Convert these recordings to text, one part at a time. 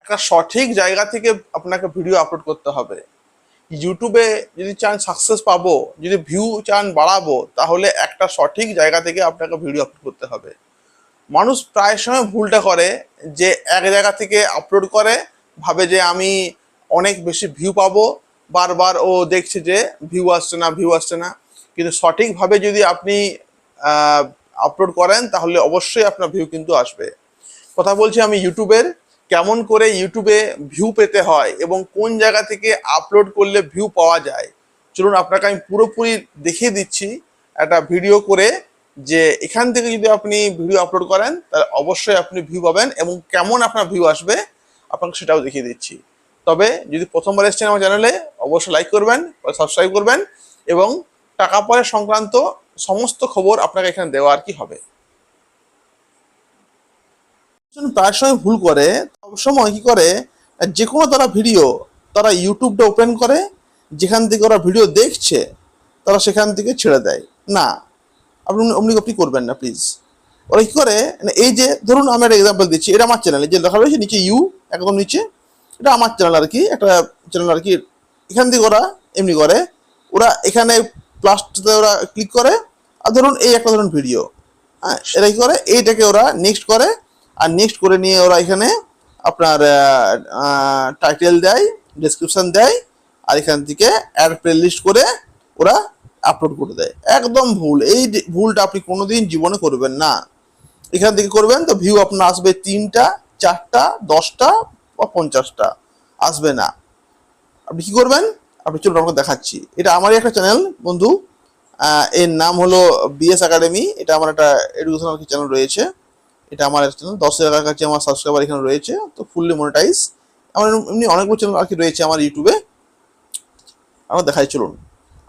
একটা সঠিক জায়গা থেকে আপনাকে ভিডিও আপলোড করতে হবে। ইউটিউবে যদি চান সাকসেস পাবো, যদি ভিউ চান বাড়াবো, তাহলে একটা সঠিক জায়গা থেকে আপনাকে ভিডিও আপলোড করতে হবে। মানুষ প্রায় সময় ভুলটা করে যে এক জায়গা থেকে আপলোড করে, ভাবে যে আমি অনেক বেশি ভিউ পাবো, বারবার ও দেখছে যে ভিউ আসছে না, ভিউ আসছে না। কিন্তু সঠিকভাবে যদি আপনি আপলোড করেন তাহলে অবশ্যই আপনার ভিউ কিন্তু আসবে। কথা বলছি আমি ইউটিউবের, কেমন করে ইউটিউবে ভিউ পেতে হয় এবং কোন জায়গা থেকে আপলোড করলে ভিউ পাওয়া যায়। চলুন আপনাকে আমি পুরোপুরি দেখিয়ে দিচ্ছি একটা ভিডিও করে, যে এখান থেকে যদি আপনি ভিডিও আপলোড করেন তাহলে অবশ্যই আপনি ভিউ পাবেন এবং কেমন আপনার ভিউ আসবে আপনাকে সেটাও দেখিয়ে দিচ্ছি। তবে যদি প্রথমবার এসেছেন আমার চ্যানেলে, অবশ্যই লাইক করবেন, সাবস্ক্রাইব করবেন এবং টাকা পয়সা সংক্রান্ত সমস্ত খবর আপনাকে এখানে দেওয়া আর কি হবে। প্রায় সময় ভুল করে, সবসময় কি করে, যে কোনো তারা ভিডিও, তারা ইউটিউবটা ওপেন করে, যেখান থেকে ওরা ভিডিও দেখছে তারা সেখান থেকে ছেড়ে দেয়। না, আপনি করবেন না প্লিজ। ওরা কি করে, এই যে ধরুন আমি একটা এক্সাম্পল দিচ্ছি, এটা আমার চ্যানেলে যে লেখা রয়েছে নিচে ইউ, একদম নিচে, এটা আমার চ্যানেল আর কি, একটা চ্যানেল আর কি। এখান থেকে ওরা এমনি করে, ওরা এখানে প্লাসটাতে ওরা ক্লিক করে, আর ধরুন এই একটা ধরুন ভিডিও, হ্যাঁ, এরা কি করে, এইটাকে ওরা নেক্সট করে, আর নেক্সট করে নিয়ে ওরা এখানে আপনার টাইটেল দেয়, ডেসক্রিপশন দেয়, আর এখান থেকে অ্যাড প্লে লিস্ট করে ওরা আপলোড করে দেয়। একদম ভুল, এই ভুলটা আপনি কোনোদিন জীবনে করবেন না। এখান থেকে করবেন তো ভিউ আপনার আসবে 3টা, 4টা, 10টা বা 50টা, আসবে না। আপনি কি করবেন, আপনি চলুন আপনাকে দেখাচ্ছি। এটা আমারই একটা চ্যানেল বন্ধু, এর নাম হলো বিএস একাডেমি। এটা আমার একটা এডুকেশনাল চ্যানেল রয়েছে, এটা আমার চ্যানেল, 10,000 কাছে আমার সাবস্ক্রাইবার এখানে রয়েছে, তো ফুললি মনিটাইজ। আমার এমনি অনেকগুলো চ্যানেল আর কি রয়েছে আমার ইউটিউবে, আমরা দেখাই। চলুন,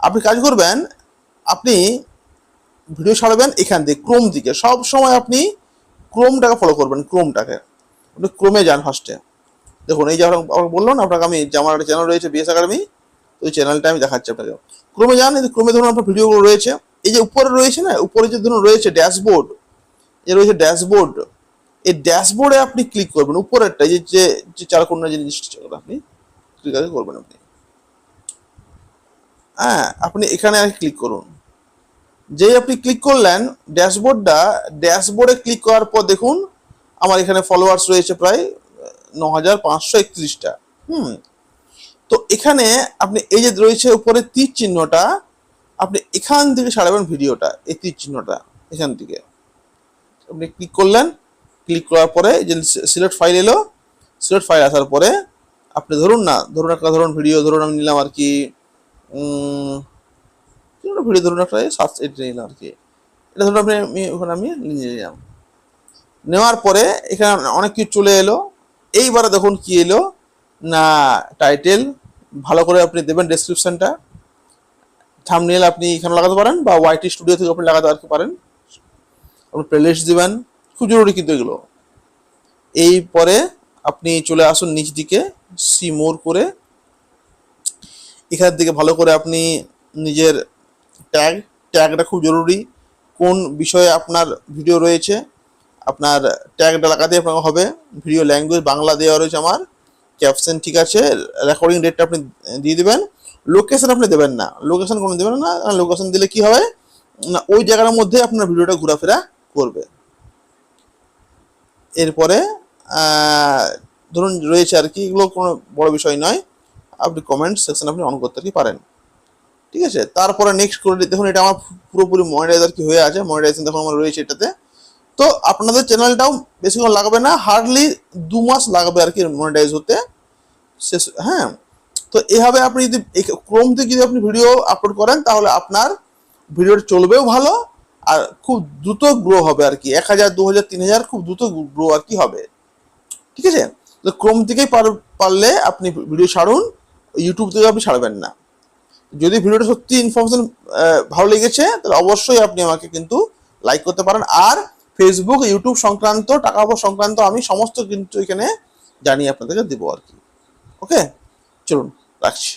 আপনি কাজ করবেন, আপনি ভিডিও ছাড়বেন এখান থেকে ক্রোম দিকে, সব সময় আপনি ক্রোমটাকে ফলো করবেন। ক্রোমটাকে আপনি ক্রোমে যান ফার্স্টে। দেখুন এই যে আপনাকে বললাম না আপনাকে আমি, যে আমার একটা চ্যানেল রয়েছে বিএস একাডেমি, তো ওই চ্যানেলটা আমি দেখাচ্ছি আপনাকে। ক্রোমে যান, ক্রোমে ধরুন আপনার ভিডিওগুলো রয়েছে, এই যে উপরে রয়েছে না, উপরে যে ধরুন রয়েছে ড্যাশবোর্ড, যে রয়েছে ড্যাশবোর্ড, এই ড্যাশবোর্ডে আপনি ক্লিক করবেন, উপরেরটা যে যে চারকোনা যে জিনিসটা আপনি ক্লিক করবেন আপনি, হ্যাঁ, আপনি এখানে আর ক্লিক করুন। যেই আপনি ক্লিক করলেন ড্যাশবোর্ডে ক্লিক করার পর দেখুন আমার এখানে ফলোয়ার্স রয়েছে প্রায় 9,531টা। তো এখানে আপনি এই যে রয়েছে উপরে তীর চিহ্নটা, আপনি এখান থেকে ছাড়াবেন ভিডিওটা, এই তীর চিহ্নটা এখান থেকে আপনি ক্লিক করলেন। ক্লিক করার পরে যে সিলেক্ট ফাইল এলো, সিলেক্ট ফাইল আসার পরে আপনি ধরুন একটা ভিডিও ধরুন আমি নিলাম আর কি, ভিডিও ধরুন একটা এটা নিলাম আর কি, এটা ধরুন ওখানে আমি নিয়ে নিলাম। নেওয়ার পরে এখানে অনেক কিছু চলে এলো। এইবারে দেখুন কি এলো না, টাইটেল ভালো করে আপনি দেবেন, ডেসক্রিপশনটা, থাম্বনেল আপনি এখানে লাগাতে পারেন বা ওয়াইটি স্টুডিও থেকে আপনি লাগাতে আর কি পারেন। আপনি প্লেলিস্ট দিবেন, খুব জরুরি কিন্তু এগুলো। এই পরে আপনি চলে আসুন নিচ দিকে, সি মোর করে, এখান থেকে ভালো করে আপনি নিজের ট্যাগটা খুব জরুরি, কোন বিষয়ে আপনার ভিডিও রয়েছে, আপনার ট্যাগটা লাগাতে আপনাকে হবে। ভিডিও ল্যাঙ্গুয়েজ বাংলা দেওয়া রয়েছে আমার, ক্যাপশন ঠিক আছে, রেকর্ডিং ডেটটা আপনি দিয়ে দেবেন। লোকেশন আপনি দেবেন না, লোকেশন কোনো দেবেন না, লোকেশন দিলে কি হবে না, ওই জায়গার মধ্যে আপনার ভিডিওটা ঘোরাফেরা করবে। এরপরে ধরুন রয়েছে আর কি, এগুলো কোনো বড় বিষয় নয়, আপনি কমেন্ট সেকশন আপনি অন করতে কি পারেন, ঠিক আছে। তারপরে নেক্সট করে দেখুন এটা আমার পুরোপুরি মনিটাইজ আর কি হয়ে আছে, মনিটাইজেশন দেখুন আমার রয়েছে এটাতে। তো আপনাদের চ্যানেলটাও বেশিক্ষণ লাগবে না, হার্ডলি 2 মাস লাগবে আর কি মনিটাইজ হতে শেষ, হ্যাঁ। তো এইভাবে আপনি যদি ক্রোম থেকে যদি আপনি ভিডিও আপলোড করেন তাহলে আপনার ভিডিওটা চলবেও ভালো, আর খুব দ্রুত গ্রো হবে আর কি, 1,000, 2,000, 3,000 খুব দ্রুত গ্রো আর কি হবে, ঠিক আছে। তো ক্রোম থেকেই পারলে আপনি ভিডিও ছাড়ুন, ইউটিউব থেকে আপনি ছাড়বেন না। যদি ভিডিওটা সত্যি ইনফরমেশন ভালো লেগেছে তাহলে অবশ্যই আপনি আমাকে কিন্তু লাইক করতে পারেন। আর ফেসবুক, ইউটিউব সংক্রান্ত, টাকা পয়সা সংক্রান্ত আমি সমস্ত কিন্তু এখানে জানিয়ে আপনাদেরকে দেবো আর কি। ওকে, চলুন রাখছি।